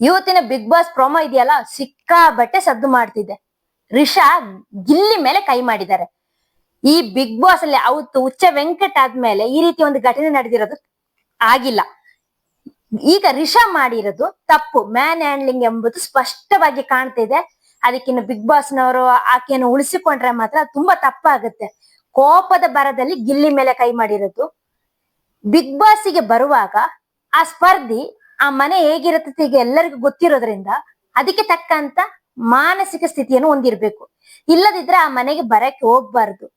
ಇವತ್ತಿನ big boss promo ಇದೆಯಲ್ಲ, ಸಿಕ್ಕಾಬಟ್ಟೆ ಸದ್ದು ಮಾಡ್ತಿದೆ. ರಿಷಾ ಗಿಲ್ಲಿ ಮೇಲೆ ಕೈ ಮಾಡಿದ್ದಾರೆ. ಈ ಬಿಗ್ ಬಾಸ್ ಅಲ್ಲಿ ಅವತ್ತು ಹುಚ್ಚ ವೆಂಕಟ್ ಆದ್ಮೇಲೆ ಈ ರೀತಿ ಒಂದು ಘಟನೆ ನಡೆದಿರೋದು ಆಗಿಲ್ಲ. ಈಗ ರಿಷಾ ಮಾಡಿರೋದು ತಪ್ಪು, ಮ್ಯಾನ್ ಹ್ಯಾಂಡ್ಲಿಂಗ್ ಎಂಬುದು ಸ್ಪಷ್ಟವಾಗಿ ಕಾಣ್ತಿದೆ. ಅದಕ್ಕಿನ್ನು ಬಿಗ್ ಬಾಸ್ ನವರು ಆಕೆಯನ್ನು ಉಳಿಸಿಕೊಂಡ್ರೆ ಮಾತ್ರ ತುಂಬಾ ತಪ್ಪಾಗುತ್ತೆ. ಕೋಪದ ಬರದಲ್ಲಿ ಗಿಲ್ಲಿ ಮೇಲೆ ಕೈ ಮಾಡಿರೋದು. ಬಿಗ್ ಬಾಸ್ಗೆ ಬರುವಾಗ ಆ ಸ್ಪರ್ಧಿ ಆ ಮನೆ ಹೇಗಿರುತ್ತೆ ಈಗ ಎಲ್ಲರಿಗೂ ಗೊತ್ತಿರೋದ್ರಿಂದ ಅದಕ್ಕೆ ತಕ್ಕಂತ ಮಾನಸಿಕ ಸ್ಥಿತಿಯನ್ನು ಹೊಂದಿರ್ಬೇಕು. ಇಲ್ಲದಿದ್ರೆ ಆ ಮನೆಗೆ ಬರಕ್ಕೆ ಹೋಗ್ಬಾರ್ದು.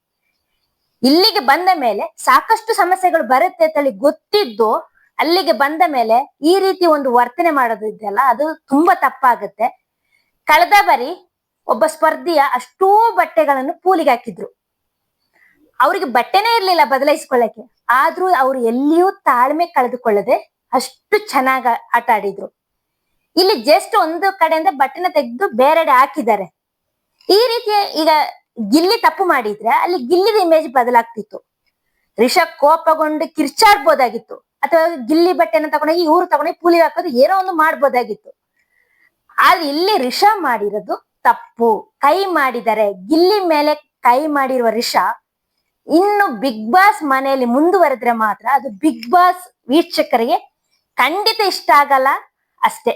ಇಲ್ಲಿಗೆ ಬಂದ ಮೇಲೆ ಸಾಕಷ್ಟು ಸಮಸ್ಯೆಗಳು ಬರುತ್ತೆ ಅಂತೇಳಿ ಗೊತ್ತಿದ್ದು ಅಲ್ಲಿಗೆ ಬಂದ ಮೇಲೆ ಈ ರೀತಿ ಒಂದು ವರ್ತನೆ ಮಾಡೋದು ಇದೆಯಲ್ಲ, ಅದು ತುಂಬಾ ತಪ್ಪಾಗುತ್ತೆ. ಕಳೆದ ಬಾರಿ ಒಬ್ಬ ಸ್ಪರ್ಧಿಯ ಅಷ್ಟೂ ಬಟ್ಟೆಗಳನ್ನು ಪೂಲಿಗೆ ಹಾಕಿದ್ರು. ಅವ್ರಿಗೆ ಬಟ್ಟೆನೇ ಇರ್ಲಿಲ್ಲ ಬದಲಾಯಿಸ್ಕೊಳ್ಳಕ್ಕೆ, ಆದ್ರೂ ಅವ್ರು ಎಲ್ಲಿಯೂ ತಾಳ್ಮೆ ಕಳೆದುಕೊಳ್ಳದೆ ಅಷ್ಟು ಚೆನ್ನಾಗಿ ಆಟ ಆಡಿದ್ರು. ಇಲ್ಲಿ ಜಸ್ಟ್ ಒಂದು ಕಡೆಯಿಂದ ಬಟ್ಟೆನ ತೆಗೆದು ಬೇರೆಡೆ ಹಾಕಿದ್ದಾರೆ. ಈ ರೀತಿ ಈಗ ಗಿಲ್ಲಿ ತಪ್ಪು ಮಾಡಿದ್ರೆ ಅಲ್ಲಿ ಗಿಲ್ಲಿದ ಇಮೇಜ್ ಬದಲಾಗ್ತಿತ್ತು. ರಿಷಾ ಕೋಪಗೊಂಡು ಕಿರ್ಚಾಡ್ಬೋದಾಗಿತ್ತು, ಅಥವಾ ಗಿಲ್ಲಿ ಬಟ್ಟೆನ ತಗೊಂಡೋಗಿ ಇವ್ರು ತಗೊಂಡೋಗಿ ಪೂಲಿಗೆ ಹಾಕೋದು ಏನೋ ಒಂದು ಮಾಡ್ಬೋದಾಗಿತ್ತು. ಆದ್ರೆ ಇಲ್ಲಿ ರಿಷಾ ಮಾಡಿರೋದು ತಪ್ಪು. ಕೈ ಮಾಡಿದ್ದಾರೆ, ಗಿಲ್ಲಿ ಮೇಲೆ ಕೈ ಮಾಡಿರುವ ರಿಷಾ ಇನ್ನು ಬಿಗ್ ಬಾಸ್ ಮನೆಯಲ್ಲಿ ಮುಂದುವರೆದ್ರೆ ಮಾತ್ರ ಅದು ಬಿಗ್ ಬಾಸ್ ವೀಕ್ಷಕರಿಗೆ ಖಂಡಿತ ಇಷ್ಟ ಆಗಲ್ಲ ಅಷ್ಟೇ.